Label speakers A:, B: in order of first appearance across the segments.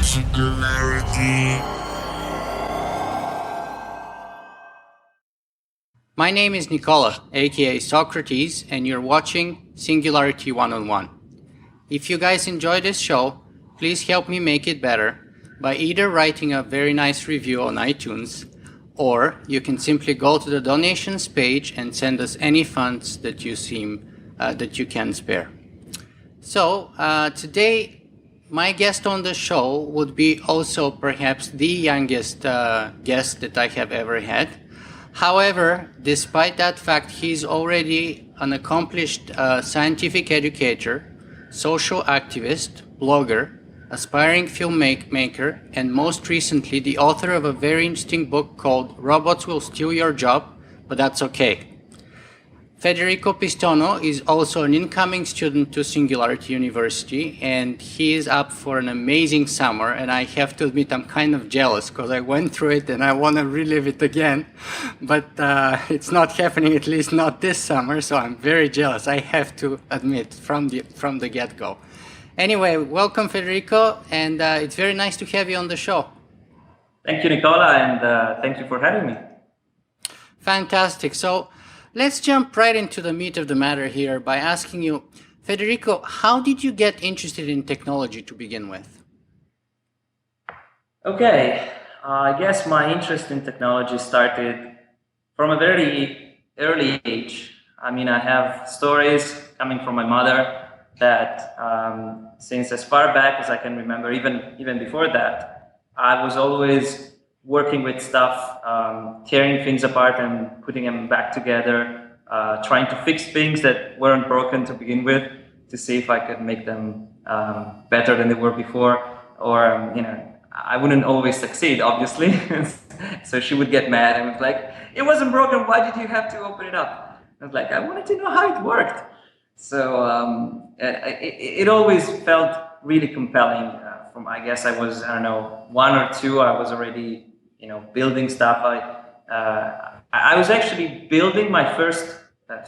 A: Singularity.
B: My name is Nicola, aka Socrates, and you're watching Singularity One-on-One. If you guys enjoy this show, please help me make it better by either writing a very nice review on iTunes, or you can simply go to the donations page and send us any funds that you can spare. So today, my guest on the show would be also perhaps the youngest guest that I have ever had. However, despite that fact, he's already an accomplished scientific educator, social activist, blogger, aspiring filmmaker, and most recently the author of a very interesting book called Robots Will Steal Your Job, but That's Okay. Federico Pistono is also an incoming student to Singularity University, and he is up for an amazing summer. And I have to admit, I'm kind of jealous because I went through it and I want to relive it again. But it's not happening, at least not this summer, so I'm very jealous, I have to admit, from the get-go. Anyway, welcome, Federico, and it's very nice to have you on the show.
C: Thank you, Nicola, and thank you for having me.
B: Fantastic. So let's jump right into the meat of the matter here by asking you, Federico, how did you get interested in technology to begin with?
C: Okay, I guess my interest in technology started from a very early age. I mean, I have stories coming from my mother that since as far back as I can remember, even before that, I was always working with stuff, tearing things apart and putting them back together, trying to fix things that weren't broken to begin with to see if I could make them better than they were before. Or, I wouldn't always succeed, obviously. So she would get mad and was like, "It wasn't broken, why did you have to open it up?" I was like, "I wanted to know how it worked." So it always felt really compelling. From, I guess I was, 1 or 2, I was already building stuff. I was actually building my first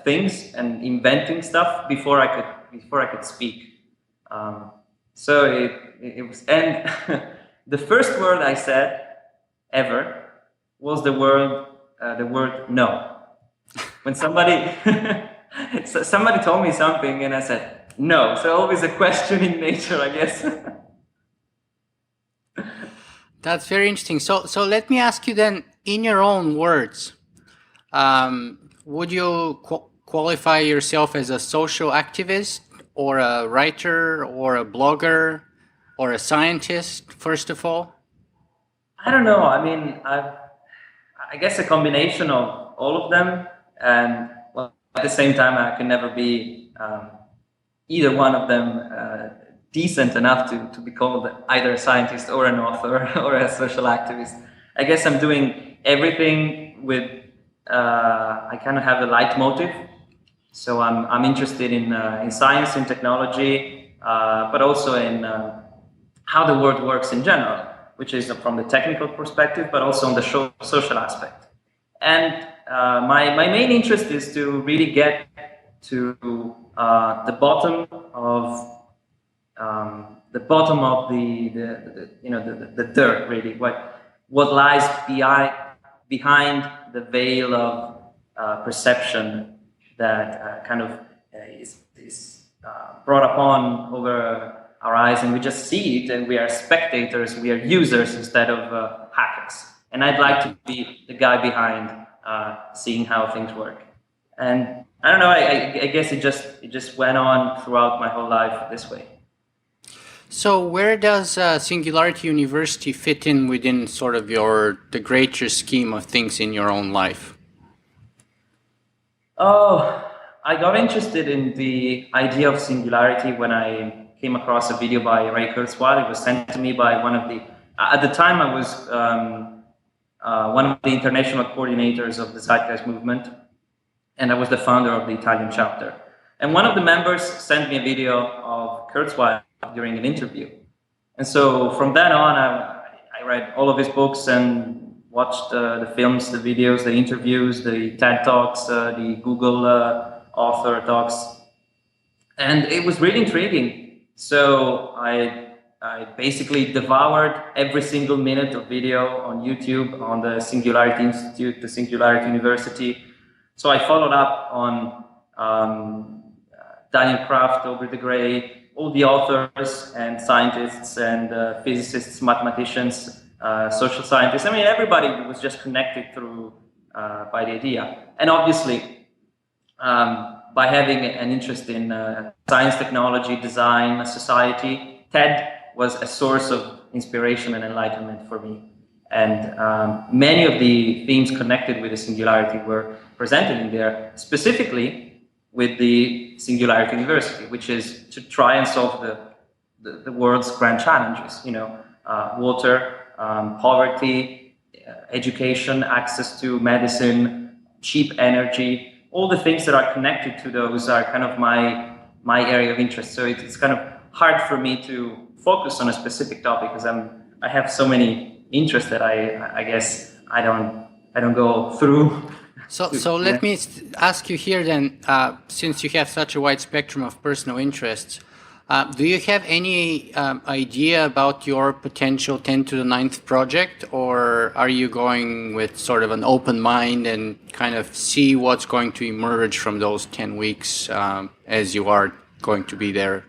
C: things and inventing stuff before I could speak. So it was, and the first word I said ever was the word no. When somebody somebody told me something and I said no. So always a questioning nature, I guess.
B: That's very interesting. So let me ask you then, in your own words, would you qualify yourself as a social activist or a writer or a blogger or a scientist, first of all?
C: I don't know. I mean, I guess a combination of all of them. And well, at the same time, I can never be either one of them decent enough to be called either a scientist or an author or a social activist. I guess I'm doing everything with, I kind of have a leitmotiv. So I'm interested in science and technology, but also in how the world works in general, which is from the technical perspective, but also on the social aspect. And my main interest is to really get to the bottom of the dirt, really, what lies behind the veil of perception that kind of is brought upon over our eyes, and we just see it, and we are spectators, we are users instead of hackers. And I'd like to be the guy behind seeing how things work. And I don't know, I guess it just went on throughout my whole life this way.
B: So where does Singularity University fit in within sort of the greater scheme of things in your own life?
C: Oh, I got interested in the idea of singularity when I came across a video by Ray Kurzweil. It was sent to me by one of the, at the time I was one of the international coordinators of the Zeitgeist movement, and I was the founder of the Italian chapter. And one of the members sent me a video of Kurzweil during an interview. And so from then on, I read all of his books and watched the films, the videos, the interviews, the TED Talks, the Google author talks. And it was really intriguing. So I I basically devoured every single minute of video on YouTube on the Singularity Institute, the Singularity University. So I followed up on Daniel Kraft, Aubrey de Grey, all the authors and scientists and physicists, mathematicians, social scientists. I mean, everybody was just connected through by the idea. And obviously, by having an interest in science, technology, design, society, TED was a source of inspiration and enlightenment for me. And many of the themes connected with the Singularity were presented in there, specifically with the Singularity University, which is to try and solve the world's grand challenges, water, poverty, education, access to medicine, cheap energy, all the things that are connected to those are kind of my area of interest. So it's kind of hard for me to focus on a specific topic because I have so many interests that I guess I don't go through.
B: So let me ask you here then, since you have such a wide spectrum of personal interests, do you have any idea about your potential 10 to the 9th project, or are you going with sort of an open mind and kind of see what's going to emerge from those 10 weeks as you are going to be there?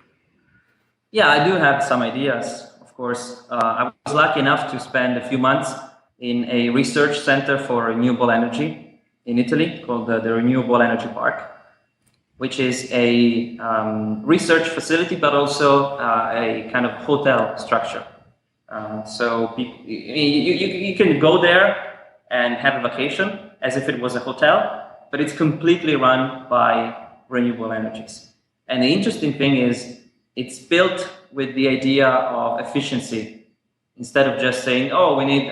C: Yeah, I do have some ideas, of course. I was lucky enough to spend a few months in a research center for renewable energy in Italy called the Renewable Energy Park, which is a research facility, but also a kind of hotel structure. So you can go there and have a vacation as if it was a hotel, but it's completely run by renewable energies. And the interesting thing is it's built with the idea of efficiency. Instead of just saying, oh, we need,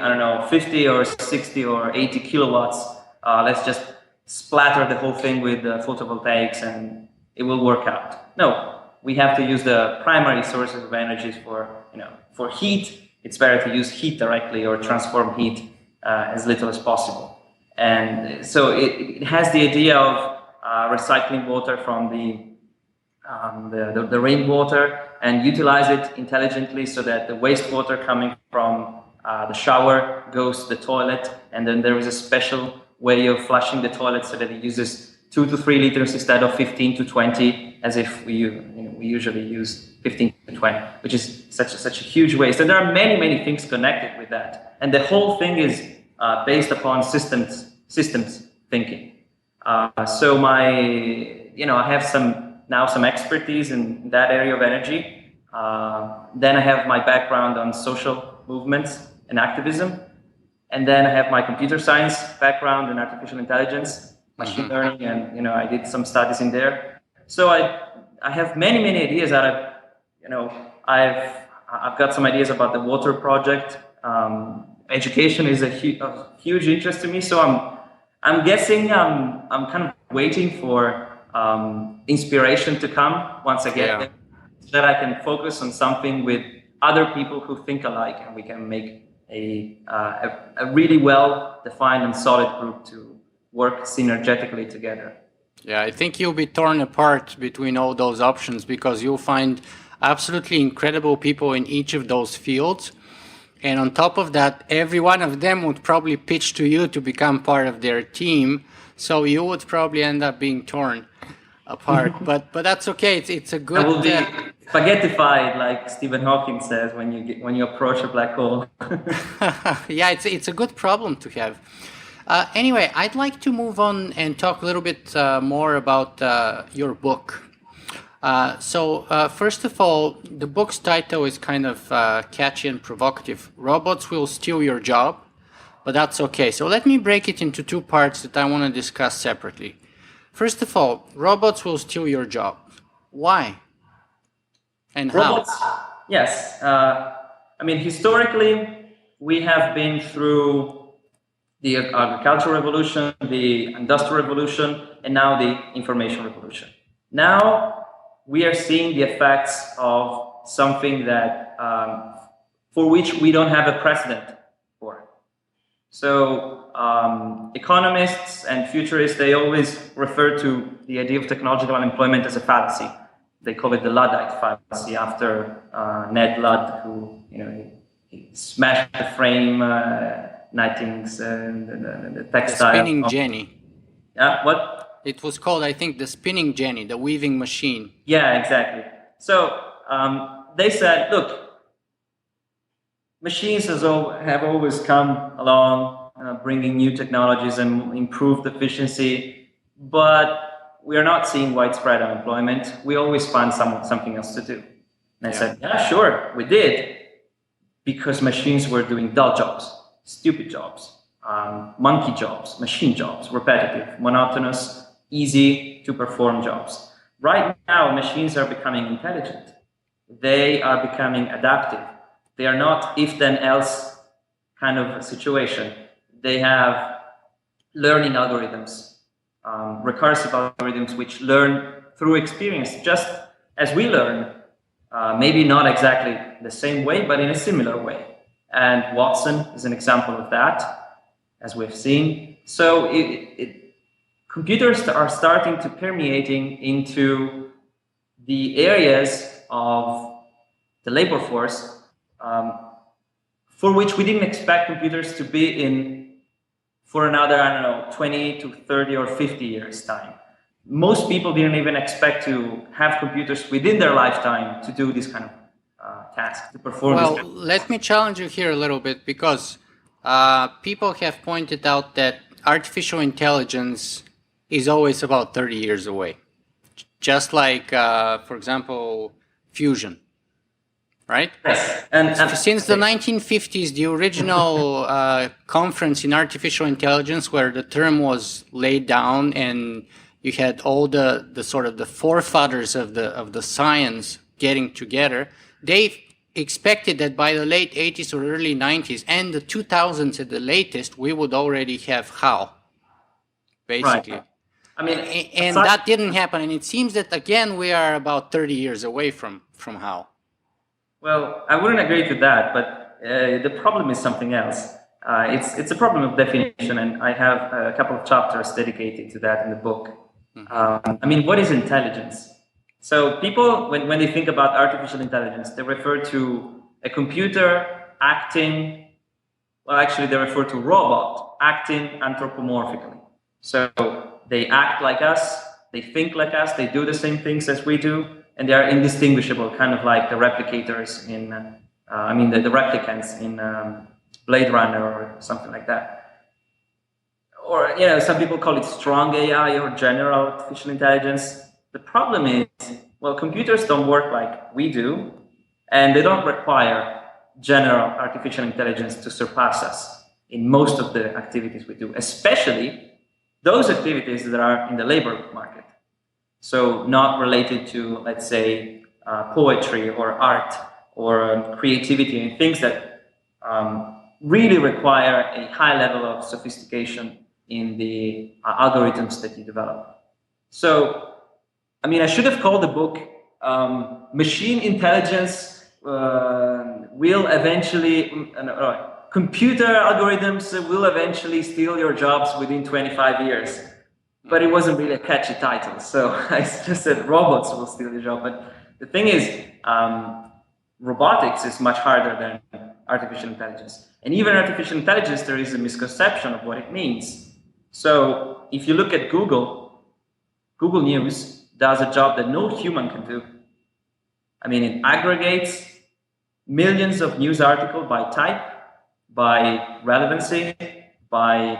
C: 50 or 60 or 80 kilowatts, let's just splatter the whole thing with photovoltaics and it will work out. No, we have to use the primary sources of energies for heat. It's better to use heat directly or transform heat as little as possible. And so it has the idea of recycling water from the rainwater and utilize it intelligently so that the wastewater coming from the shower goes to the toilet, and then there is a special way of flushing the toilet so that it uses 2 to 3 liters instead of 15 to 20, as if we usually use 15 to 20, which is such a huge waste. And there are many things connected with that, and the whole thing is based upon systems thinking. So I have some expertise in that area of energy. Then I have my background on social movements and activism. And then I have my computer science background in artificial intelligence, machine learning, and I did some studies in there. So I have many ideas that I've got some ideas about the water project. Education is a huge interest to me. So I'm guessing I'm kind of waiting for inspiration to come once I get there, so that I can focus on something with other people who think alike, and we can make a really well-defined and solid group to work synergetically together.
B: Yeah, I think you'll be torn apart between all those options because you'll find absolutely incredible people in each of those fields. And on top of that, every one of them would probably pitch to you to become part of their team. So you would probably end up being torn apart. but that's okay. It's a good...
C: I will be spaghettified, like Stephen Hawking says, when you approach a black hole.
B: Yeah, it's a good problem to have. Anyway, I'd like to move on and talk a little bit more about your book. So first of all, the book's title is kind of catchy and provocative. Robots will steal your job, but that's okay. So let me break it into two parts that I want to discuss separately. First of all, robots will steal your job. Why? And
C: robots,
B: how?
C: Yes. Historically, we have been through the agricultural revolution, the industrial revolution, and now the information revolution. Now, we are seeing the effects of something that for which we don't have a precedent for. So economists and futurists, they always refer to the idea of technological unemployment as a fallacy. they call it the Luddite fallacy after Ned Ludd, who he smashed the frame, knitings, the textile.
B: The spinning jenny.
C: Yeah, what?
B: It was called, I think, the spinning jenny, the weaving machine.
C: Yeah, exactly. So they said, look, machines have always come along, bringing new technologies and improved efficiency, but we are not seeing widespread unemployment. We always find something else to do. And I said, yeah, sure, we did, because machines were doing dull jobs, stupid jobs, monkey jobs, machine jobs, repetitive, monotonous, easy to perform jobs. Right now, machines are becoming intelligent. They are becoming adaptive. They are not if-then-else kind of a situation. They have learning algorithms, recursive algorithms, which learn through experience, just as we learn. Maybe not exactly the same way, but in a similar way. And Watson is an example of that, as we've seen. So computers are starting to permeating into the areas of the labor force for which we didn't expect computers to be in for another, 20 to 30 or 50 years time. Most people didn't even expect to have computers within their lifetime to do this kind of task, to perform this kind of task.
B: Let me challenge you here a little bit, because people have pointed out that artificial intelligence is always about 30 years away. Just like, for example, fusion, right?
C: Yes. And
B: since the 1950s, the original conference in artificial intelligence, where the term was laid down and you had all the sort of the forefathers of the science getting together, they expected that by the late 80s or early 90s and the 2000s at the latest, we would already have HAL, basically.
C: Right.
B: And that didn't happen. And it seems that, again, we are about 30 years away from HAL.
C: Well, I wouldn't agree to that, but the problem is something else. It's a problem of definition, and I have a couple of chapters dedicated to that in the book. What is intelligence? So people, when they think about artificial intelligence, they refer to a computer acting, well, actually they refer to robot acting anthropomorphically. So they act like us, they think like us, they do the same things as we do, and they are indistinguishable, kind of like the replicators in, the replicants in Blade Runner or something like that. Or, some people call it strong AI or general artificial intelligence. The problem is, well, computers don't work like we do, and they don't require general artificial intelligence to surpass us in most of the activities we do, especially those activities that are in the labor market. So not related to, let's say, poetry or art or creativity and things that really require a high level of sophistication in the algorithms that you develop. So, I should have called the book Machine Intelligence Will Eventually, Computer Algorithms Will Eventually Steal Your Jobs Within 25 Years. But it wasn't really a catchy title, so I just said robots will steal your job. But the thing is, robotics is much harder than artificial intelligence. And even artificial intelligence, there is a misconception of what it means. So if you look at Google News does a job that no human can do. It aggregates millions of news articles by type, by relevancy, by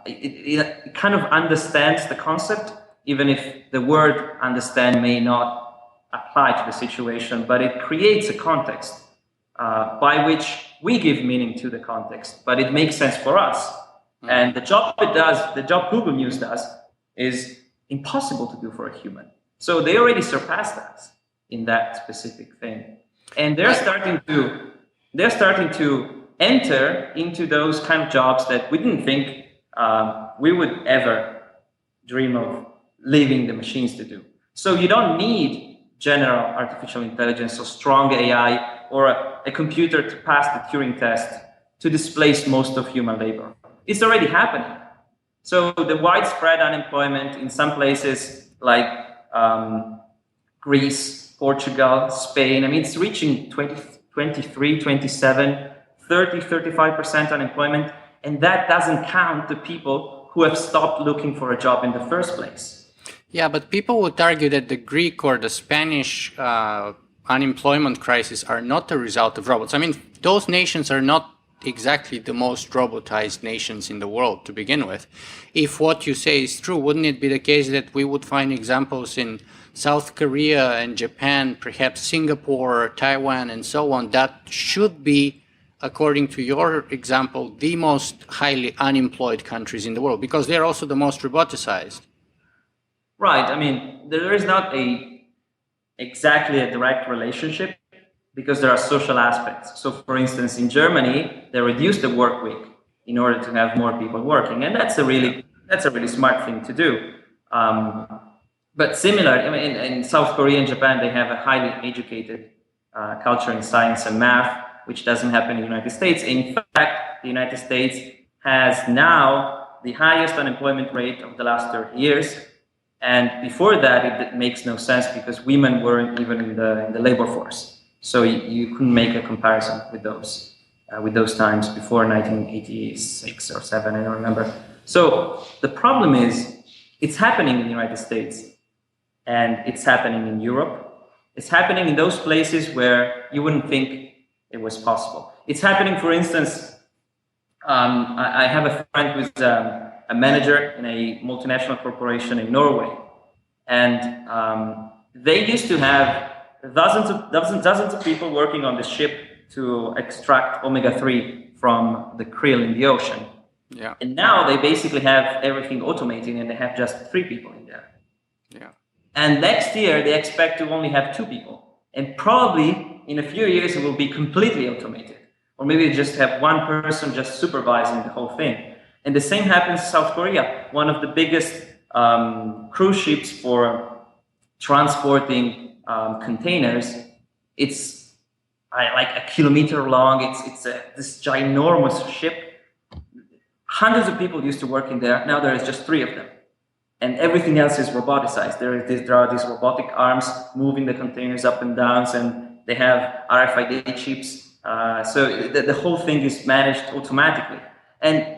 C: it kind of understands the concept, even if the word understand may not apply to the situation, but it creates a context by which we give meaning to the context, but it makes sense for us. And the job the job Google News does, is impossible to do for a human. So they already surpassed us in that specific thing. And they're starting to enter into those kind of jobs that we didn't think we would ever dream of leaving the machines to do. So you don't need general artificial intelligence or strong AI or a computer to pass the Turing test to displace most of human labor. It's already happening. So the widespread unemployment in some places like Greece, Portugal, Spain. I mean, it's reaching 20, 23, 27, 30, 35% unemployment. And that doesn't count the people who have stopped looking for a job in the first place.
B: Yeah, but people would argue that the Greek or the Spanish unemployment crisis are not the result of robots. I mean, those nations are not exactly the most robotized nations in the world to begin with. If what you say is true, wouldn't it be the case that we would find examples in South Korea and Japan, perhaps Singapore, Taiwan, and so on, that should be, according to your example, the most highly unemployed countries in the world, because they're also the most roboticized?
C: Right. I mean, there is not exactly a direct relationship because there are social aspects. So, for instance, in Germany, they reduced the work week in order to have more people working, and that's a really smart thing to do. But similar, I mean, in South Korea and Japan, they have a highly educated culture in science and math, which doesn't happen in the United States. In fact, the United States has now the highest unemployment rate of the last 30 years. And before that, it makes no sense because women weren't even in the labor force. So you couldn't make a comparison with those times before 1986 or 7, I don't remember. So the problem is, it's happening in the United States and it's happening in Europe. It's happening in those places where you wouldn't think it was possible. It's happening, for instance, I have a friend who's a manager in a multinational corporation in Norway, and they used to have dozens of people working on the ship to extract omega-3 from the krill in the ocean.
B: Yeah.
C: And now they basically have everything automated, and they have just 3 people in there.
B: Yeah.
C: And next year they expect to only have 2 people, and probably in a few years it will be completely automated. Or maybe just have 1 person just supervising the whole thing. And the same happens in South Korea. One of the biggest cruise ships for transporting containers, it's like a kilometer long. It's this ginormous ship. Hundreds of people used to work in there. Now there is just 3 of them. And everything else is roboticized. There are these robotic arms moving the containers up and down, and they have RFID chips. So the whole thing is managed automatically. And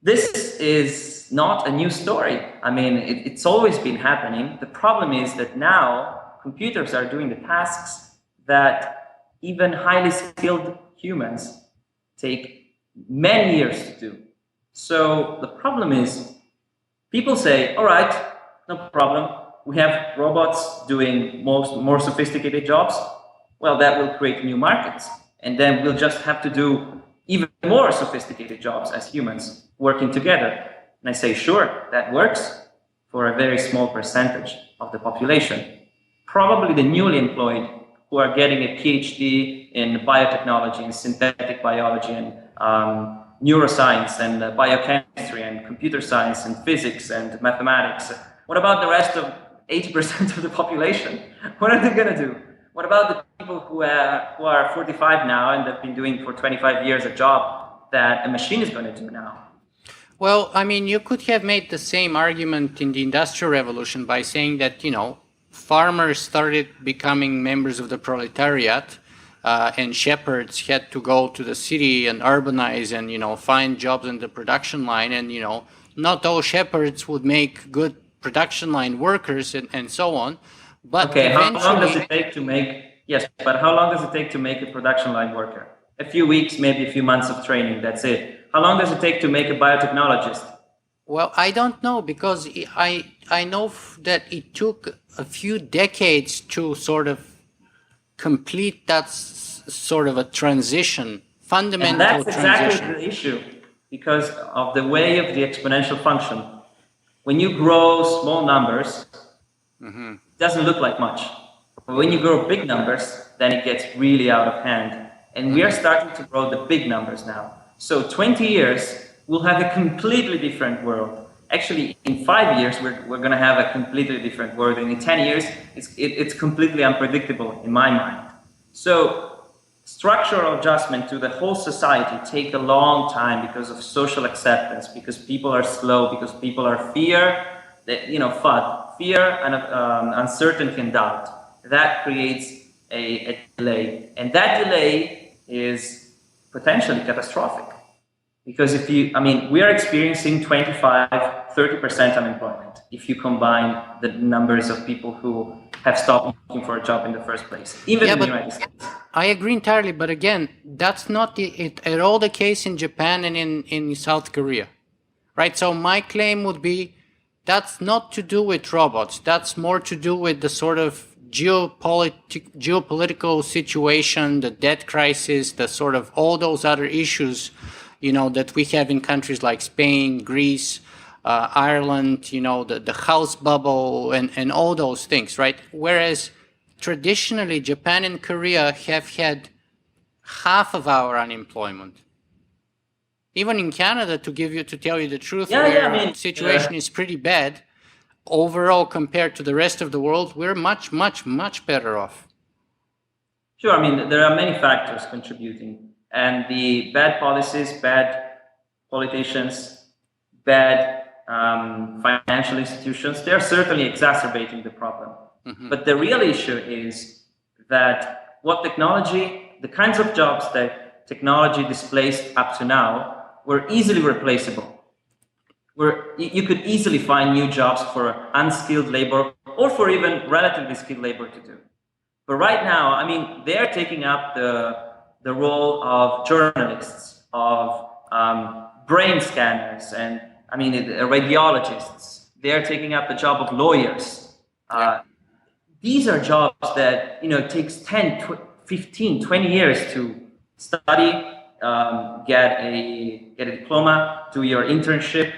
C: this is not a new story. I mean, it's always been happening. The problem is that now computers are doing the tasks that even highly skilled humans take many years to do. So the problem is, people say, all right, no problem. We have robots doing more sophisticated jobs. Well, that will create new markets. And then we'll just have to do even more sophisticated jobs as humans working together. And I say, sure, that works for a very small percentage of the population. Probably the newly employed who are getting a PhD in biotechnology and synthetic biology and neuroscience and biochemistry and computer science and physics and mathematics. What about the rest of 80% of the population? What are they going to do? What about the people who are 45 now and have been doing for 25 years a job that a machine is going to do now?
B: Well, I mean, you could have made the same argument in the Industrial Revolution by saying that, farmers started becoming members of the proletariat, and shepherds had to go to the city and urbanize and, find jobs in the production line. And, not all shepherds would make good production line workers and so on. But
C: okay, how long does it take to make, but how long does it take to make a production line worker? A few weeks, maybe a few months of training, that's it. How long does it take to make a biotechnologist?
B: Well, I don't know, because I know that it took a few decades to sort of complete that sort of a transition, fundamental transition.
C: And that's exactly the issue, because of the way of the exponential function. When you grow small numbers, it doesn't look like much. But when you grow big numbers, then it gets really out of hand. And we are starting to grow the big numbers now. So 20 years, we'll have a completely different world. Actually, in 5 years, we're going to have a completely different world. And in 10 years, it's completely unpredictable in my mind. So structural adjustment to the whole society take a long time because of social acceptance, because people are slow, because people are fear that, fear and uncertainty and doubt. That creates a delay. And that delay is potentially catastrophic. Because we are experiencing 25, 30% unemployment if you combine the numbers of people who have stopped looking for a job in the first place, even in the United States.
B: I agree entirely, but again, that's not at all the case in Japan and in South Korea, right? So my claim would be that's not to do with robots. That's more to do with the sort of geopolitical situation, the debt crisis, the sort of all those other issues, that we have in countries like Spain, Greece, Ireland, the house bubble and all those things, right? Whereas traditionally, Japan and Korea have had half of our unemployment. Even in Canada, to tell you the truth, the situation is pretty bad. Overall, compared to the rest of the world, we're much, much, much better off.
C: Sure, there are many factors contributing. And the bad policies, bad politicians, bad financial institutions, they're certainly exacerbating the problem. Mm-hmm. But the real issue is that the kinds of jobs that technology displaced up to now were easily replaceable. You could easily find new jobs for unskilled labor or for even relatively skilled labor to do. But right now, they're taking up the role of journalists, of brain scanners, and radiologists. They're taking up the job of lawyers. These are jobs that it takes 10, 15, 20 years to study, get a diploma, do your internship,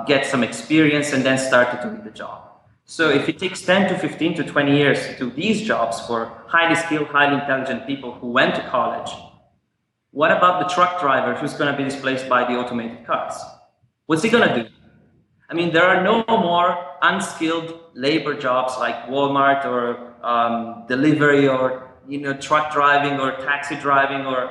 C: get some experience, and then start to do the job. So if it takes 10 to 15 to 20 years to do these jobs for highly skilled, highly intelligent people who went to college, what about the truck driver who's going to be displaced by the automated cars? What's he going to do? There are no more unskilled labor jobs like Walmart or delivery or truck driving or taxi driving or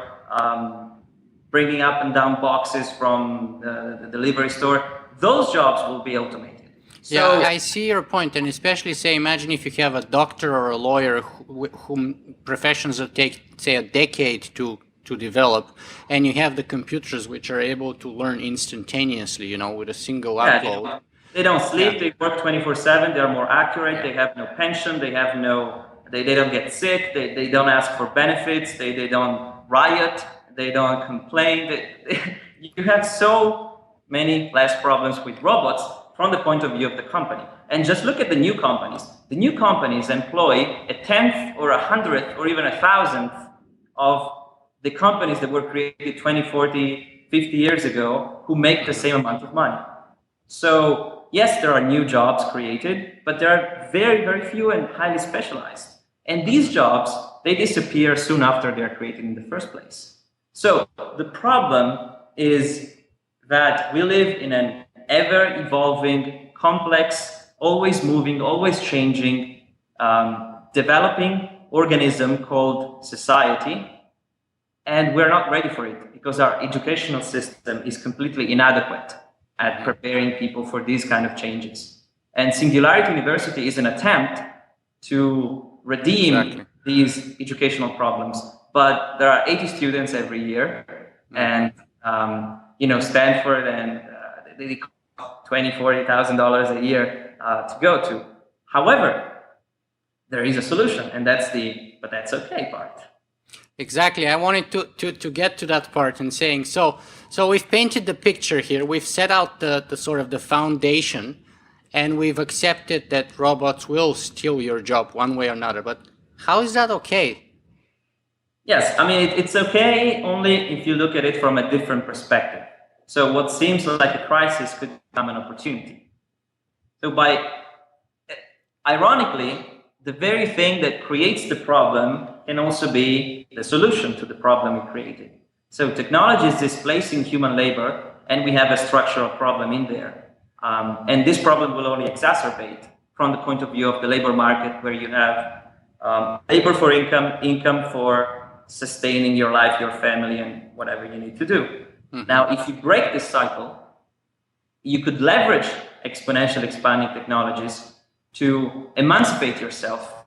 C: bringing up and down boxes from the delivery store. Those jobs will be automated.
B: So, I see your point, and especially imagine if you have a doctor or a lawyer whom professions that take, say, a decade to develop, and you have the computers which are able to learn instantaneously, with a single upload.
C: They don't sleep, they work 24/7, they're more accurate, they have no pension, they don't get sick, they don't ask for benefits, they don't riot, they don't complain. You have so many less problems with robots from the point of view of the company. And just look at the new companies. The new companies employ 1/10 or 100th or even 1,000th of the companies that were created 20, 40, 50 years ago who make the same amount of money. So yes, there are new jobs created, but there are very, very few and highly specialized. And these jobs, they disappear soon after they're created in the first place. So the problem is that we live in an ever-evolving, complex, always moving, always changing, developing organism called society. And we're not ready for it because our educational system is completely inadequate at preparing people for these kind of changes. And Singularity University is an attempt to redeem these educational problems. But there are 80 students every year, and Stanford and they cost $20,000-$40,000 a year to go to. However, there is a solution, and that's but that's okay part.
B: Exactly. I wanted to get to that part and saying, so we've painted the picture here. We've set out the sort of the foundation, and we've accepted that robots will steal your job one way or another. But how is that okay?
C: Yes, it's okay only if you look at it from a different perspective. So what seems like a crisis could become an opportunity. So ironically, the very thing that creates the problem can also be the solution to the problem we created. So technology is displacing human labor, and we have a structural problem in there. And this problem will only exacerbate from the point of view of the labor market, where you have labor for income for sustaining your life, your family, and whatever you need to do. Mm-hmm. Now, if you break this cycle, you could leverage exponential expanding technologies to emancipate yourself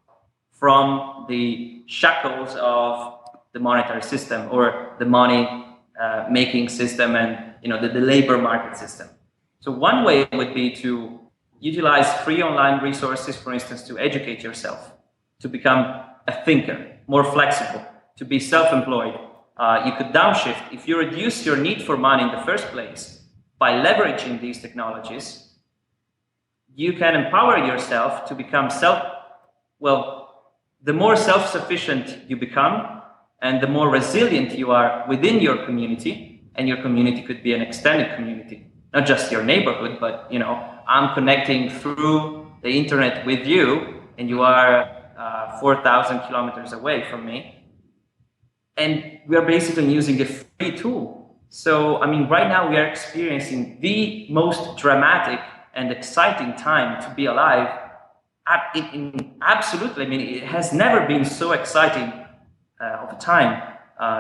C: from the shackles of the monetary system or the money making system and the labor market system. So one way would be to utilize free online resources, for instance, to educate yourself, to become a thinker, more flexible, to be self-employed. You could downshift. If you reduce your need for money in the first place by leveraging these technologies, you can empower yourself to become the more self-sufficient you become and the more resilient you are within your community, and your community could be an extended community, not just your neighborhood, but I'm connecting through the internet with you and you are 4,000 kilometers away from me. And we are basically using a free tool. So, right now we are experiencing the most dramatic and exciting time to be alive. Absolutely, it has never been so exciting of a time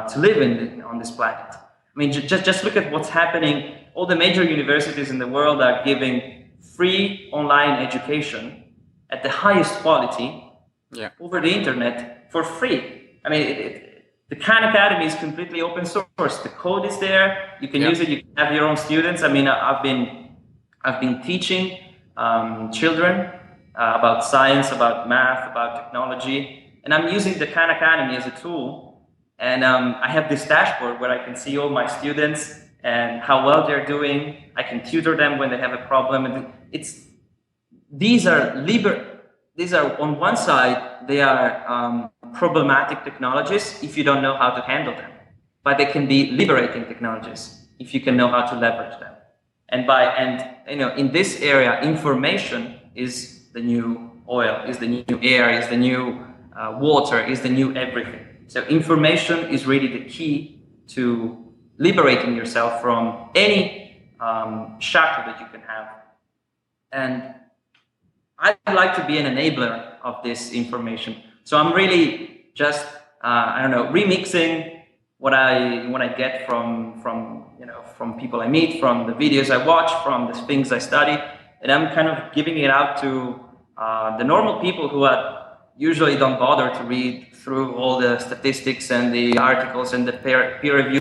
C: to live on this planet. Just look at what's happening. All the major universities in the world are giving free online education at the highest quality over the internet for free. The Khan Academy is completely open source. The code is there. You can use it. You can have your own students. I've been teaching children about science, about math, about technology, and I'm using the Khan Academy as a tool. And I have this dashboard where I can see all my students and how well they're doing. I can tutor them when they have a problem. And these are on one side, they are problematic technologies if you don't know how to handle them, but they can be liberating technologies if you can know how to leverage them. In this area, information is the new oil, is the new air, is the new water, is the new everything. So information is really the key to liberating yourself from any shackle that you can have. And I'd like to be an enabler of this information. So I'm really just remixing what I get from people I meet, from the videos I watch, from the things I study, and I'm kind of giving it out to the normal people who usually don't bother to read through all the statistics and the articles and the peer review.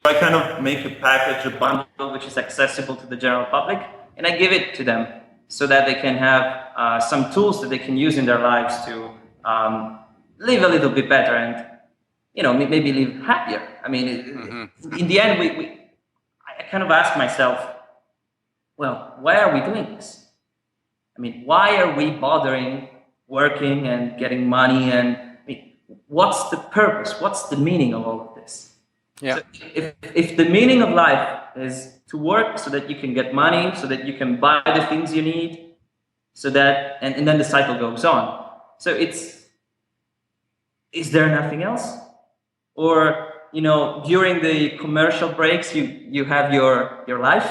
C: I kind of make a package, a bundle, which is accessible to the general public, and I give it to them so that they can have some tools that they can use in their lives to live a little bit better and maybe live happier. In the end, I kind of ask myself, well, why are we doing this? Why are we bothering working and getting money? And what's the purpose? What's the meaning of all of this?
B: Yeah.
C: So if the meaning of life is to work so that you can get money, so that you can buy the things you need, so that and then the cycle goes on. So is there nothing else? Or during the commercial breaks, you have your life.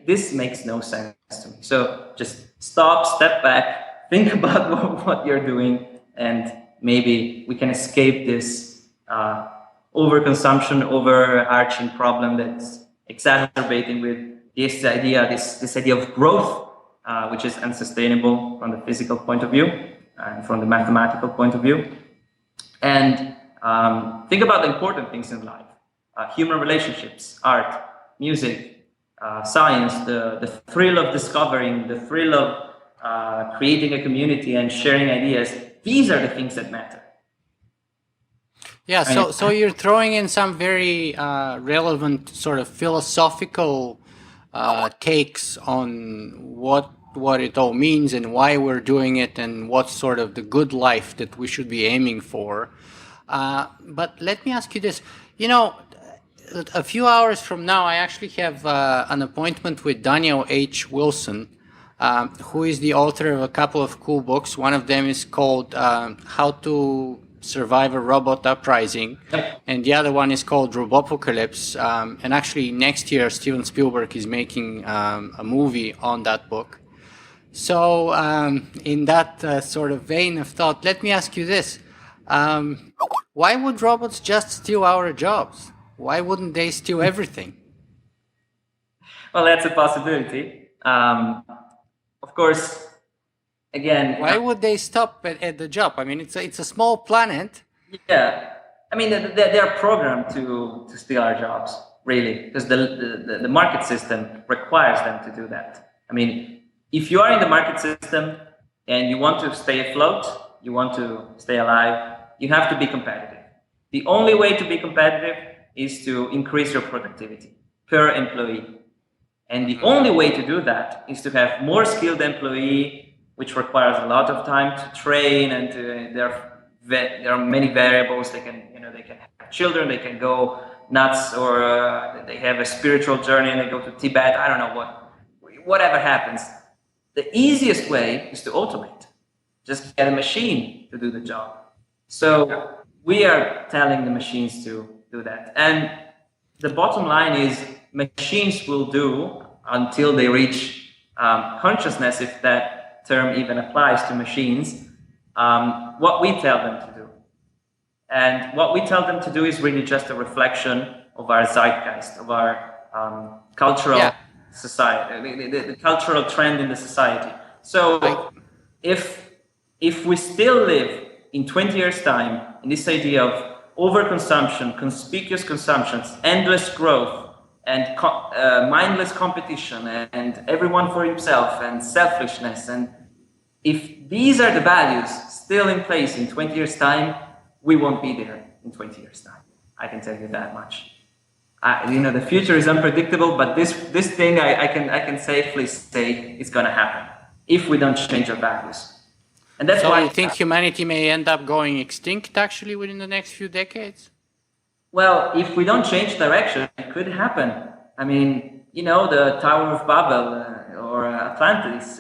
C: This makes no sense to me. So just stop, step back, think about what you're doing, and maybe we can escape this overconsumption, overarching problem that's exacerbating with this idea of growth, which is unsustainable from the physical point of view and from the mathematical point of view. And think about the important things in life: human relationships, art, music, science, the thrill of discovering, the thrill of creating a community and sharing ideas. These are the things that matter.
B: Yeah, so you're throwing in some very relevant sort of philosophical takes on what it all means and why we're doing it and what's sort of the good life that we should be aiming for. But let me ask you this. A few hours from now, I actually have an appointment with Daniel H. Wilson, who is the author of a couple of cool books. One of them is called How to Survive a Robot Uprising, and the other one is called Robopocalypse. And actually, next year, Steven Spielberg is making a movie on that book. So in that sort of vein of thought, let me ask you this. Why would robots just steal our jobs? Why wouldn't they steal everything?
C: Well, that's a possibility. Of course, again,
B: Why would they stop at the job? I mean, it's a small planet.
C: yeah, I mean, they're programmed to steal our jobs, really, because the market system requires them to do that. I mean, if you are in the market system and you want to stay afloat, you want to stay alive, you have to be competitive. The only way to be competitive is to increase your productivity per employee. And the only way to do that is to have more skilled employee, which requires a lot of time to train, and there are many variables. They can have children, they can go nuts, or they have a spiritual journey and they go to Tibet. I don't know whatever happens. The easiest way is to automate. Just get a machine to do the job. So we are telling the machines to do that. And the bottom line is machines will do until they reach consciousness, if that term even applies to machines, what we tell them to do. And what we tell them to do is really just a reflection of our zeitgeist, of our cultural society, the cultural trend in the society. So if we still live in 20 years' time in this idea of overconsumption, conspicuous consumptions, endless growth, and mindless competition, and everyone for himself, and selfishness, and if these are the values still in place in 20 years' time, we won't be there in 20 years' time. I can tell you that much. The future is unpredictable, but this thing I can safely say it's going to happen if we don't change our values. And that's why
B: you think humanity may end up going extinct actually within the next few decades?
C: Well, if we don't change direction, it could happen. I mean, the Tower of Babel or Atlantis,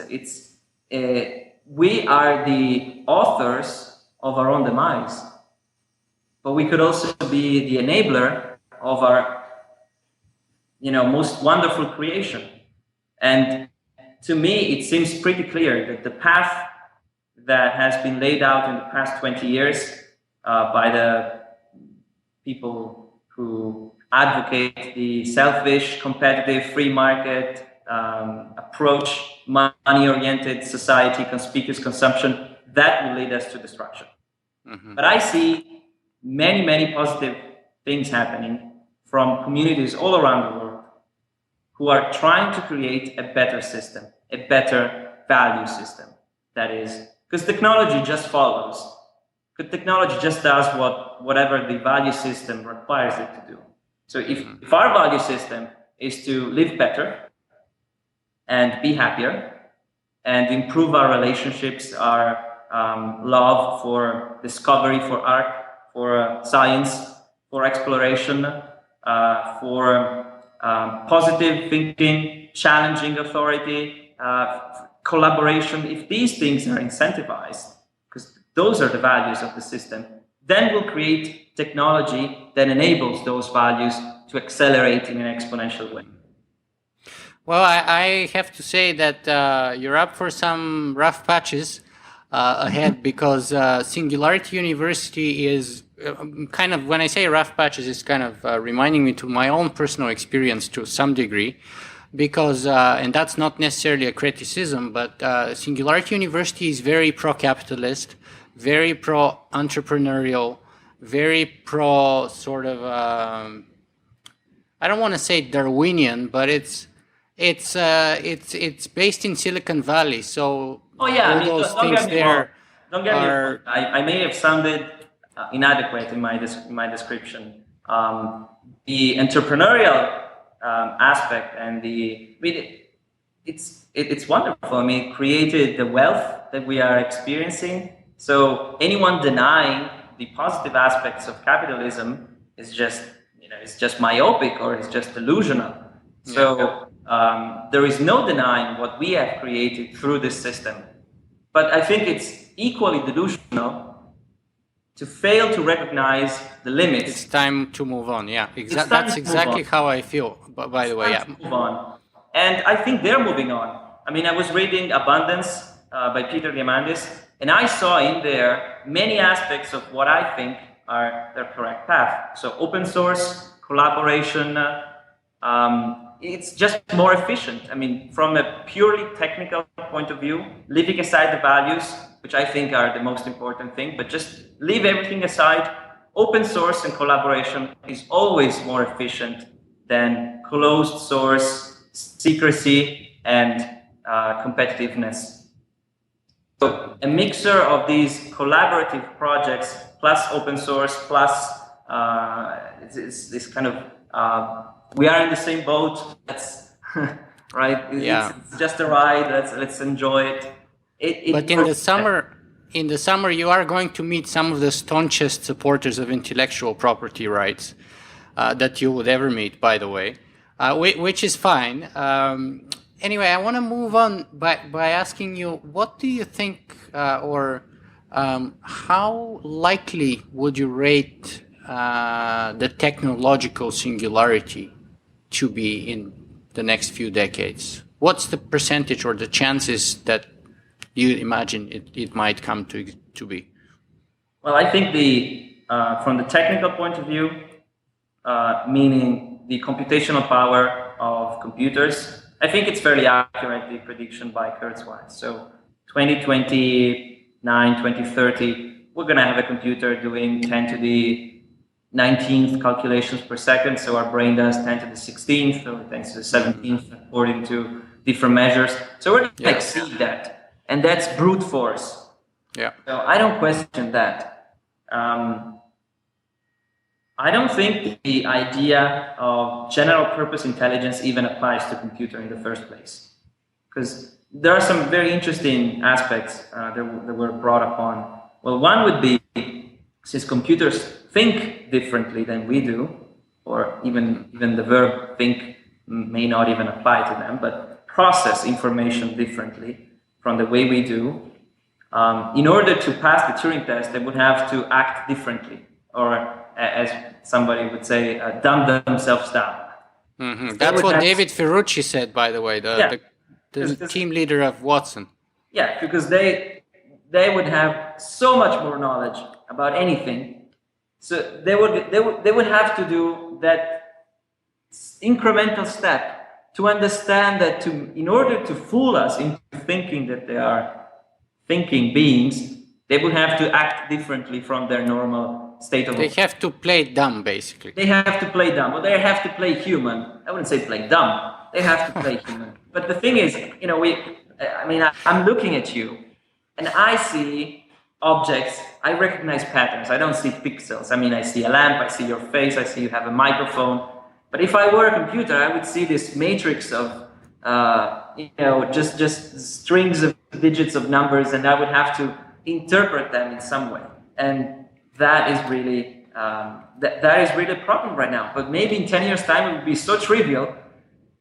C: we are the authors of our own demise. But we could also be the enabler of our most wonderful creation. And to me, it seems pretty clear that the path that has been laid out in the past 20 years by the people who advocate the selfish, competitive, free market approach, money-oriented society, conspicuous consumption, that will lead us to destruction. Mm-hmm. But I see many, many positive things happening from communities all around the world who are trying to create a better system, a better value system. That is, because technology just follows. Because technology just does whatever the value system requires it to do. So if our value system is to live better and be happier and improve our relationships, our love for discovery, for art, for science, for exploration, for positive thinking, challenging authority, collaboration, if these things are incentivized, because those are the values of the system, then we'll create technology that enables those values to accelerate in an exponential way.
B: Well, I have to say that you're up for some rough patches ahead, because Singularity University is kind of, when I say rough patches, it's kind of reminding me to my own personal experience to some degree, because, and that's not necessarily a criticism, but Singularity University is very pro-capitalist, very pro-entrepreneurial, very pro sort of, I don't want to say Darwinian, but it's based in Silicon Valley, so all those things there.
C: Don't get me wrong. I may have sounded inadequate in my description. The entrepreneurial aspect and it's wonderful. I mean, it created the wealth that we are experiencing. So anyone denying the positive aspects of capitalism is just myopic, or it's just delusional. So there is no denying what we have created through this system. But I think it's equally delusional to fail to recognize the limits.
B: It's time to move on. Yeah, that's exactly how I feel. By the way,
C: move on. And I think they're moving on. I mean, I was reading Abundance by Peter Diamandis, and I saw in there many aspects of what I think are their correct path. So open source, collaboration, it's just more efficient. I mean, from a purely technical point of view, leaving aside the values, which I think are the most important thing, but just leave everything aside, open source and collaboration is always more efficient than closed source, secrecy, and competitiveness. So a mixture of these collaborative projects plus open source plus this kind of we are in the same boat. That's right. It's just a ride. Let's enjoy it.
B: But in the summer, you are going to meet some of the staunchest supporters of intellectual property rights that you would ever meet, by the way, which is fine. Anyway, I want to move on by asking you, what do you think, or how likely would you rate the technological singularity to be in the next few decades? What's the percentage or the chances that you imagine it might come to be?
C: Well, I think from the technical point of view, meaning the computational power of computers, I think it's fairly accurate, the prediction by Kurzweil. So 2029, 2030, we're going to have a computer doing 10 to the 19th calculations per second. So our brain does 10 to the 16th or 10 to the 17th, according to different measures. So we're going to exceed that. And that's brute force.
B: Yeah.
C: So I don't question that. I don't think the idea of general purpose intelligence even applies to computer in the first place, because there are some very interesting aspects that were brought upon. Well, one would be, since computers think differently than we do, or even the verb think may not even apply to them, but process information differently from the way we do. In order to pass the Turing test, they would have to act differently, or as somebody would say, dumb themselves down.
B: Mm-hmm. That's what David Ferrucci said, by the way, the team leader of Watson.
C: Yeah, because they would have so much more knowledge about anything, so they would have to do that incremental step to understand that in order to fool us into thinking that they are thinking beings, they would have to act differently from their normal state of.
B: They have to play dumb, basically.
C: They have to play dumb, or they have to play human. I wouldn't say play dumb. They have to play human. But the thing is, I'm looking at you, and I see objects. I recognize patterns. I don't see pixels. I mean, I see a lamp. I see your face. I see you have a microphone. But if I were a computer, I would see this matrix of, just strings of digits of numbers, and I would have to interpret them in some way. And that is really that is really a problem right now. But maybe in 10 years' time, it would be so trivial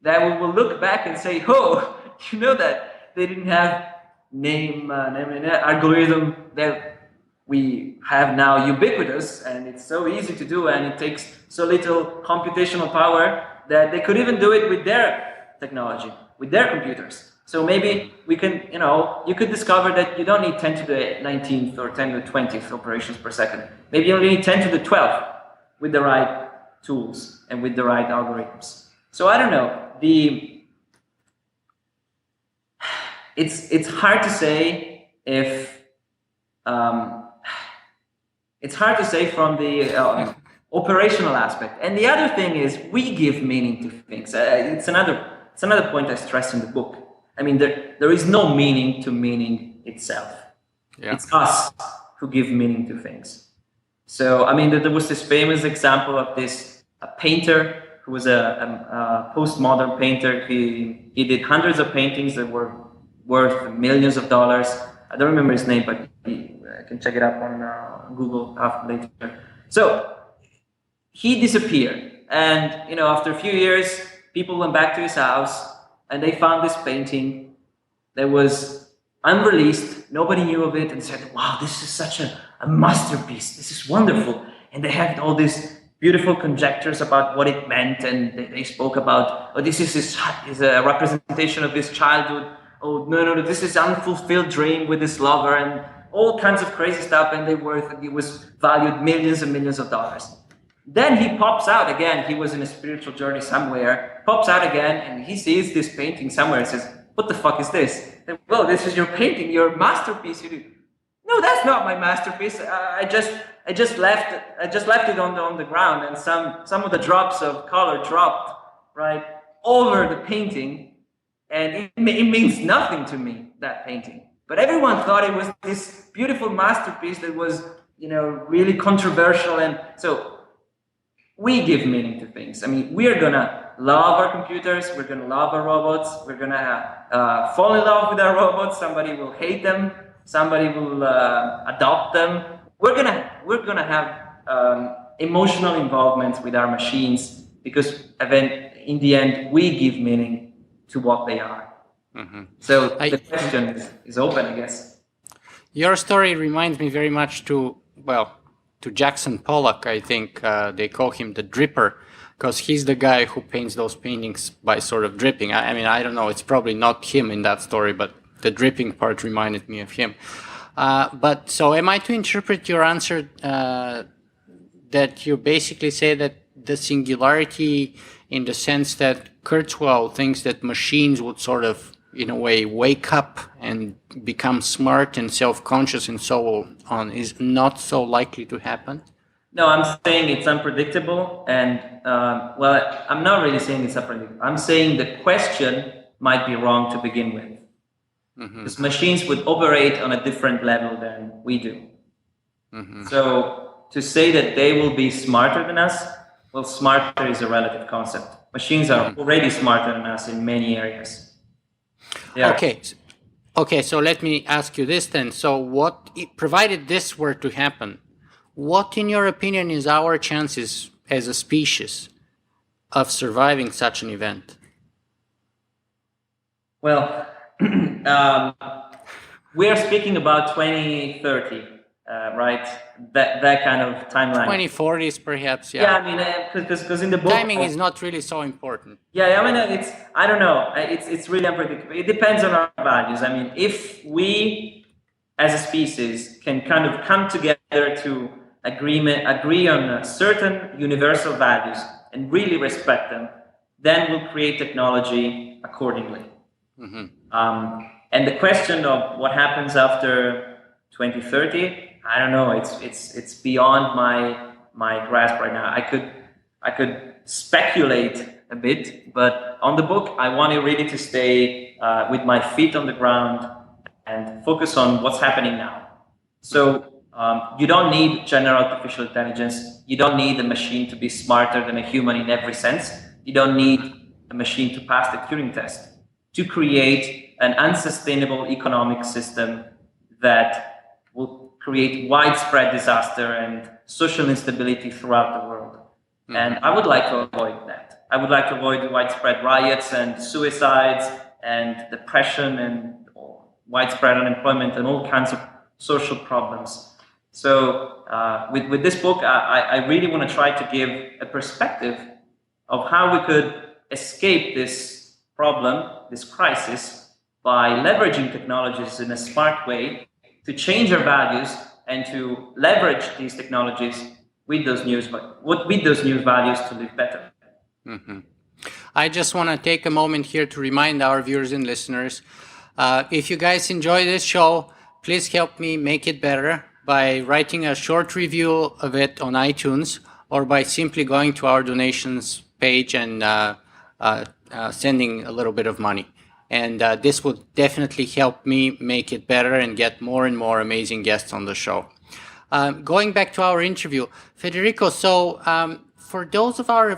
C: that we will look back and say, "Oh, you know that they didn't have name algorithm that we have now ubiquitous, and it's so easy to do, and it takes so little computational power that they could even do it with their technology, with their computers." So maybe we can, you could discover that you don't need 10 to the 19th or 10 to the 20th operations per second. Maybe you only need 10 to the 12th with the right tools and with the right algorithms. So I don't know. It's hard to say if it's hard to say from the operational aspect. And the other thing is, we give meaning to things. It's another point I stress in the book. I mean, there is no meaning to meaning itself. Yeah. It's us who give meaning to things. So, I mean, there was this famous example of this painter who was a postmodern painter. He did hundreds of paintings that were worth millions of dollars. I don't remember his name, but I can check it up on Google later. So he disappeared, and after a few years, people went back to his house, and they found this painting that was unreleased. Nobody knew of it, and said, "Wow, this is such a masterpiece. This is wonderful." And they had all these beautiful conjectures about what it meant, and they spoke about, "Oh, this is a representation of his childhood. Oh, no, this is unfulfilled dream with his lover," and all kinds of crazy stuff. And it was valued millions and millions of dollars. Then he pops out again. He was in a spiritual journey somewhere, pops out again, and he sees this painting somewhere and says, "What the fuck is this?" And, "Well, this is your painting, your masterpiece." You do. "No, that's not my masterpiece. I just left it on the ground, and some of the drops of color dropped right over the painting, and it means nothing to me, that painting. But everyone thought it was this beautiful masterpiece that was, really controversial, and so." We give meaning to things. I mean, we are gonna love our computers. We're gonna love our robots. We're gonna fall in love with our robots. Somebody will hate them. Somebody will adopt them. We're gonna have emotional involvement with our machines because in the end, we give meaning to what they are. Mm-hmm. So the question is open, I guess.
B: Your story reminds me very much to Jackson Pollock. I think they call him the dripper because he's the guy who paints those paintings by sort of dripping. I mean, I don't know, it's probably not him in that story, but the dripping part reminded me of him. But so am I to interpret your answer that you basically say that the singularity, in the sense that Kurzweil thinks that machines would sort of, in a way, wake up and become smart and self-conscious and so on, is not so likely to happen?
C: No, I'm saying it's unpredictable, and I'm not really saying it's unpredictable. I'm saying the question might be wrong to begin with, because machines would operate on a different level than we do. So to say that they will be smarter than us, well, smarter is a relative concept. Machines are already smarter than us in many areas. Yeah.
B: Okay, so let me ask you this then. So provided this were to happen, what in your opinion is our chances as a species of surviving such an event?
C: Well, we are speaking about 2030, right? That kind of timeline.
B: 2040s, perhaps. Yeah.
C: Yeah, I mean, because in the book,
B: timing is not really so important.
C: Yeah, I mean, I don't know. It's really unpredictable. It depends on our values. I mean, if we, as a species, can kind of come together to agree on certain universal values and really respect them, then we'll create technology accordingly. And the question of what happens after 2030, I don't know. It's beyond my grasp right now. I could speculate a bit, but on the book, I wanted really to stay with my feet on the ground and focus on what's happening now. So you don't need general artificial intelligence. You don't need a machine to be smarter than a human in every sense. You don't need a machine to pass the Turing test to create an unsustainable economic system that will create widespread disaster and social instability throughout the world. And I would like to avoid that. I would like to avoid widespread riots and suicides and depression and widespread unemployment and all kinds of social problems. So with this book, I really want to try to give a perspective of how we could escape this problem, this crisis, by leveraging technologies in a smart way to change our values and to leverage these technologies with those new values to live better.
B: I just want to take a moment here to remind our viewers and listeners, if you guys enjoy this show, please help me make it better by writing a short review of it on iTunes or by simply going to our donations page and sending a little bit of money. And this would definitely help me make it better and get more and more amazing guests on the show. Going back to our interview, Federico, so for those of our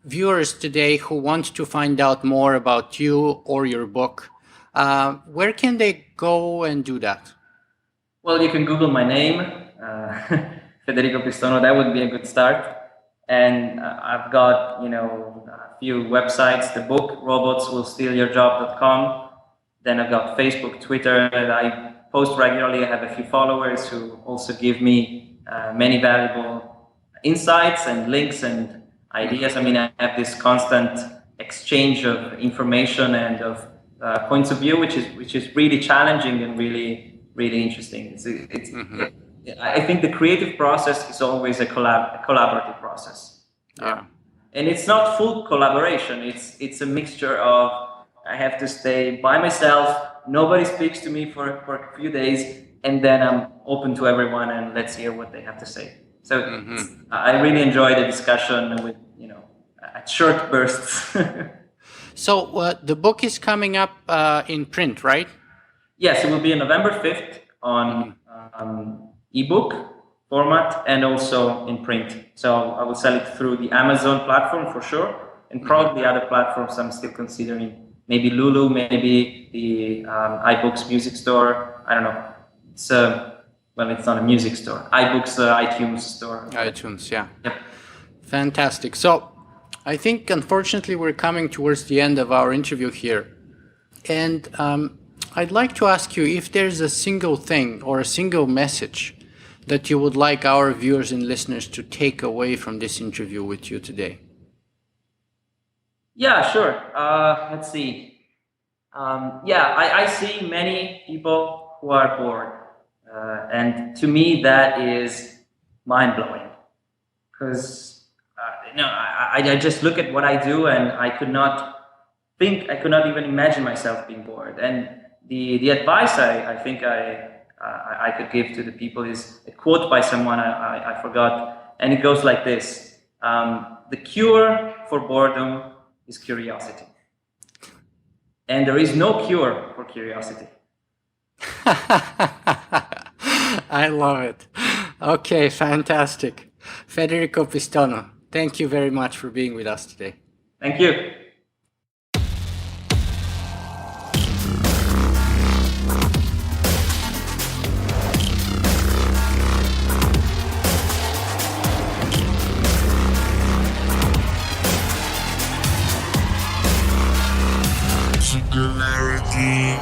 B: viewers today who want to find out more about you or your book, where can they go and do that?
C: Well, you can Google my name, Federico Pistono. That would be a good start. And I've got, a few websites. The book, robotswillstealyourjob.com. Then I've got Facebook, Twitter, and I post regularly. I have a few followers who also give me many valuable insights and links and ideas. I mean, I have this constant exchange of information and of points of view, which is really challenging and really interesting. I think the creative process is always a collaborative process.
B: Yeah.
C: And it's not full collaboration. It's a mixture of, I have to stay by myself. Nobody speaks to me for a few days, and then I'm open to everyone, and let's hear what they have to say. So I really enjoy the discussion with, at short bursts.
B: So the book is coming up in print, right?
C: Yes, it will be on November 5th on ebook format and also in print. So I will sell it through the Amazon platform for sure, and probably other platforms I'm still considering. Maybe Lulu, maybe the iBooks music store. I don't know. It's it's not a music store. iBooks iTunes store.
B: iTunes, yeah.
C: Yep.
B: Fantastic. So I think, unfortunately, we're coming towards the end of our interview here. And I'd like to ask you if there's a single thing or a single message that you would like our viewers and listeners to take away from this interview with you today.
C: Yeah, sure. Let's see. I see many people who are bored. And to me, that is mind-blowing. Because, I just look at what I do and I could not even imagine myself being bored. And the advice I think I could give to the people is a quote by someone I forgot. And it goes like this. The cure for boredom is curiosity. And there is no cure for curiosity.
B: I love it. Okay, fantastic. Federico Pistono, thank you very much for being with us today.
C: Thank you.
A: Singularity.